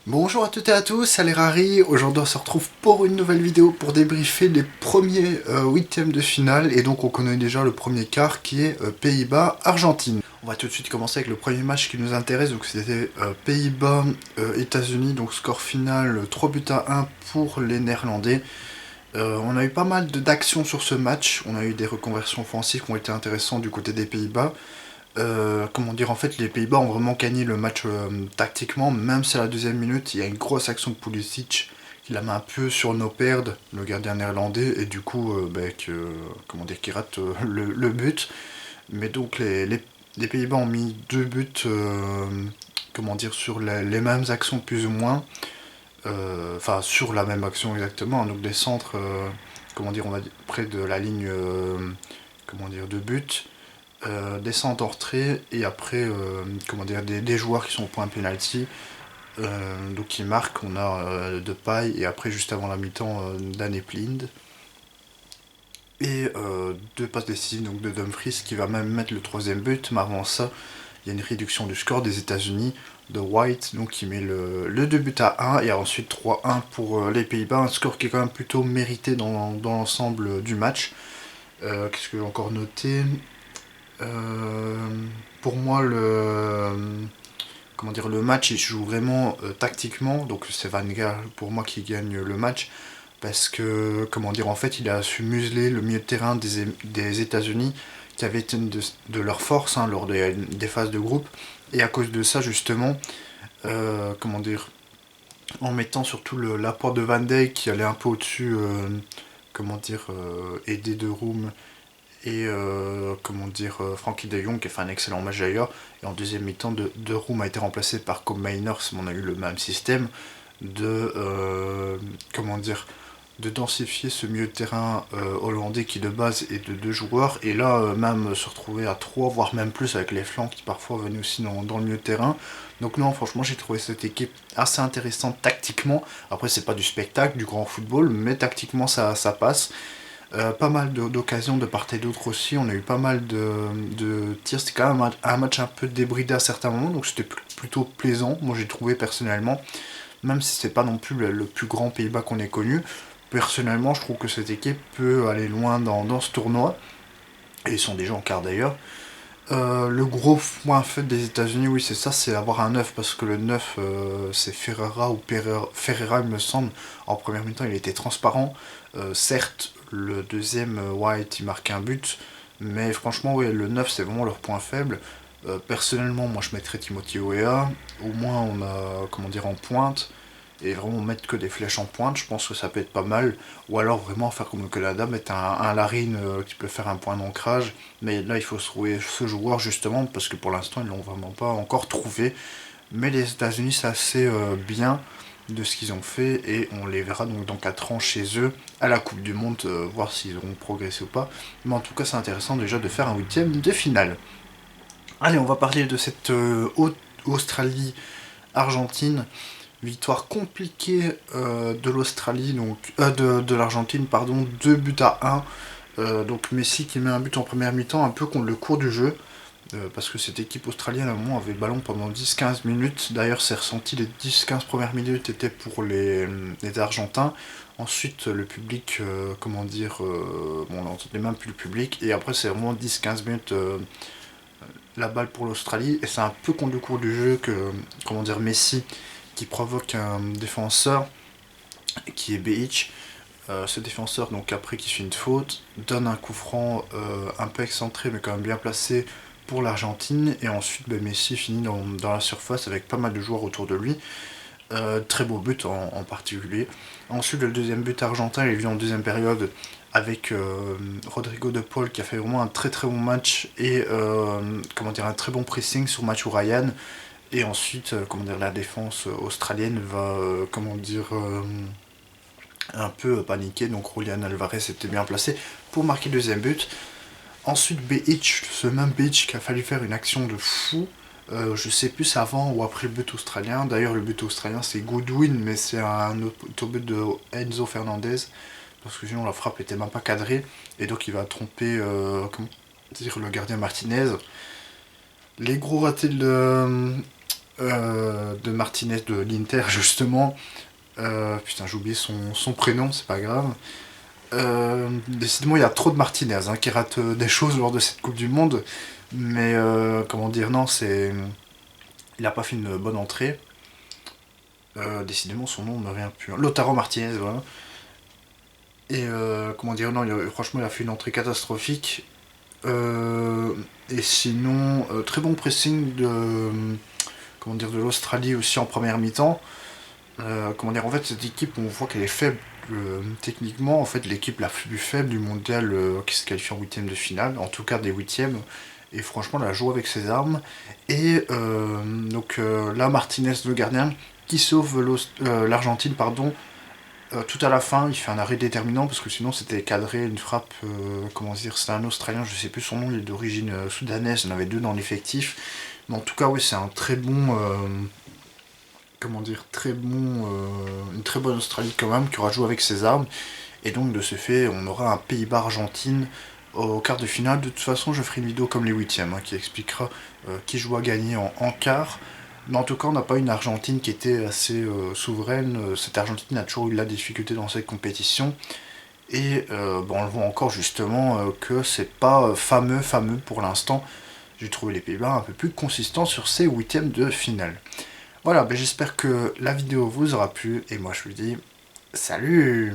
Bonjour à toutes et à tous, c'est Rari. Aujourd'hui on se retrouve pour une nouvelle vidéo pour débriefer les premiers huitièmes de finale. Et donc on connaît déjà le premier quart qui est Pays-Bas-Argentine. On va tout de suite commencer avec le premier match qui nous intéresse. Donc c'était Pays-Bas-États-Unis. Donc score final 3 buts à 1 pour les Néerlandais. On a eu pas mal d'actions sur ce match. On a eu des reconversions offensives qui ont été intéressantes du côté des Pays-Bas. Comment dire, en fait, les Pays-Bas ont vraiment gagné le match tactiquement, même si à la deuxième minute, il y a une grosse action de Pulisic qui la met un peu sur nos perdes, le gardien néerlandais, et du coup, comment dire, qui rate le but. Mais donc, les Pays-Bas ont mis deux buts, comment dire, sur les mêmes actions plus ou moins, enfin, sur la même action exactement, donc des centres, comment dire, on va dire, près de la ligne, comment dire, de but descente en retrait et après comment dire des joueurs qui sont au point penalty donc qui marquent. On a Depay et après juste avant la mi-temps Danny Blind et deux passes décisives donc de Dumfries qui va même mettre le troisième but. Mais avant ça il y a une réduction du score des États-Unis de White donc qui met le 2 buts à 1 et ensuite 3-1 pour les Pays-Bas, un score qui est quand même plutôt mérité dans l'ensemble du match. Qu'est-ce que j'ai encore noté? Euh, pour moi, comment dire, le match il se joue vraiment tactiquement, donc c'est Van Gaal pour moi qui gagne le match parce que, comment dire, en fait, il a su museler le milieu de terrain des États-Unis qui avait été une de leurs forces hein, lors des phases de groupe, et à cause de ça, justement, comment dire, en mettant surtout l'apport de Van Dijk qui allait un peu au-dessus, comment dire, aider de Room et comment dire Frankie de Jong qui a fait un excellent match d'ailleurs. Et en deuxième mi-temps de Room a été remplacé par Cobb Mainers, mais on a eu le même système de comment dire de densifier ce milieu de terrain hollandais qui de base est de deux joueurs, et là même se retrouver à trois voire même plus avec les flancs qui parfois venaient aussi dans le milieu de terrain. Donc non, franchement j'ai trouvé cette équipe assez intéressante tactiquement. Après c'est pas du spectacle, du grand football, mais tactiquement ça passe. Pas mal d'occasions de part et d'autre aussi. On a eu pas mal de tirs. C'était quand même un match un peu débridé à certains moments, donc c'était plutôt plaisant. Moi j'ai trouvé personnellement, même si c'est pas non plus le plus grand Pays-Bas qu'on ait connu. Personnellement, je trouve que cette équipe peut aller loin dans ce tournoi. Et ils sont déjà en quart d'ailleurs. Le gros point faible des États-Unis, oui, c'est ça, c'est avoir un 9 parce que le 9 c'est Ferreira ou Ferreira, il me semble. En première mi-temps, il était transparent. Certes, le deuxième, White, il marque un but, mais franchement, oui, le 9 c'est vraiment leur point faible. Personnellement, moi, je mettrais Timothy Weah. Au moins, on a, comment dire, en pointe. Et vraiment mettre que des flèches en pointe, je pense que ça peut être pas mal. Ou alors vraiment faire comme le Canada, mettre un Larine qui peut faire un point d'ancrage. Mais là, il faut se trouver ce joueur justement, parce que pour l'instant, ils l'ont vraiment pas encore trouvé. Mais les États-Unis, c'est assez bien de ce qu'ils ont fait, et on les verra donc dans 4 ans chez eux à la Coupe du Monde, voir s'ils auront progressé ou pas. Mais en tout cas, c'est intéressant déjà de faire un huitième de finale. Allez, on va parler de cette Australie-Argentine. Victoire compliquée de l'Australie, donc de l'Argentine, pardon, 2 buts à 1. Donc Messi qui met un but en première mi-temps, un peu contre le cours du jeu, parce que cette équipe australienne à un moment avait le ballon pendant 10-15 minutes. D'ailleurs, c'est ressenti, les 10-15 premières minutes étaient pour les Argentins. Ensuite, le public, comment dire, bon, on n'entendait même plus le public. Et après, c'est vraiment 10-15 minutes la balle pour l'Australie. Et c'est un peu contre le cours du jeu que, comment dire, Messi qui provoque un défenseur qui est Beich. Ce défenseur, donc après qui fait une faute, donne un coup franc un peu excentré mais quand même bien placé pour l'Argentine. Et ensuite Messi finit dans la surface avec pas mal de joueurs autour de lui. Très beau but en particulier. Ensuite le deuxième but argentin il vient en deuxième période avec Rodrigo de Paul qui a fait vraiment un très très bon match et comment dire, un très bon pressing sur Mathieu Ryan. Et ensuite, comment dire, la défense australienne va, comment dire, un peu paniquer. Donc Julian Alvarez était bien placé pour marquer le deuxième but. Ensuite, Beach, ce même Beach qui a fallu faire une action de fou. Je sais plus avant ou après le but australien. D'ailleurs, le but australien c'est Goodwin, mais c'est un autobut de Enzo Fernandez. Parce que sinon la frappe était même pas cadrée. Et donc il va tromper comment dire, le gardien Martinez. Les gros ratés de Martinez de l'Inter justement. Putain, j'ai oublié son prénom, c'est pas grave. Décidément, il y a trop de Martinez hein, qui ratent des choses lors de cette Coupe du Monde. Mais comment dire, non, c'est. Il a pas fait une bonne entrée. Décidément, son nom ne me revient plus. Lautaro Martinez, voilà. Et comment dire, non, franchement, il a fait une entrée catastrophique. Et sinon, très bon pressing de, comment dire, de l'Australie aussi en première mi-temps. Comment dire, en fait, cette équipe, on voit qu'elle est faible techniquement. En fait, l'équipe la plus faible du mondial qui se qualifie en huitième de finale, en tout cas des huitièmes. Et franchement, elle a joué avec ses armes. Et donc là, Martinez, le gardien, qui sauve l'Argentine, pardon, tout à la fin, il fait un arrêt déterminant parce que sinon c'était cadré, une frappe, comment dire, c'était un Australien, je sais plus son nom, il est d'origine soudanaise, il y en avait deux dans l'effectif. Mais en tout cas, oui, c'est un très bon, comment dire, très bon, une très bonne Australie quand même, qui aura joué avec ses armes. Et donc de ce fait, on aura un Pays-Bas-Argentine au quart de finale. De toute façon, je ferai une vidéo comme les huitièmes, hein, qui expliquera qui joue à gagner en quart. Mais en tout cas, on n'a pas une Argentine qui était assez souveraine. Cette Argentine a toujours eu de la difficulté dans cette compétition. Et bon, on le voit encore justement que c'est pas fameux pour l'instant. J'ai trouvé les Pays-Bas un peu plus consistants sur ces huitièmes de finale. Voilà, ben j'espère que la vidéo vous aura plu. Et moi je vous dis salut!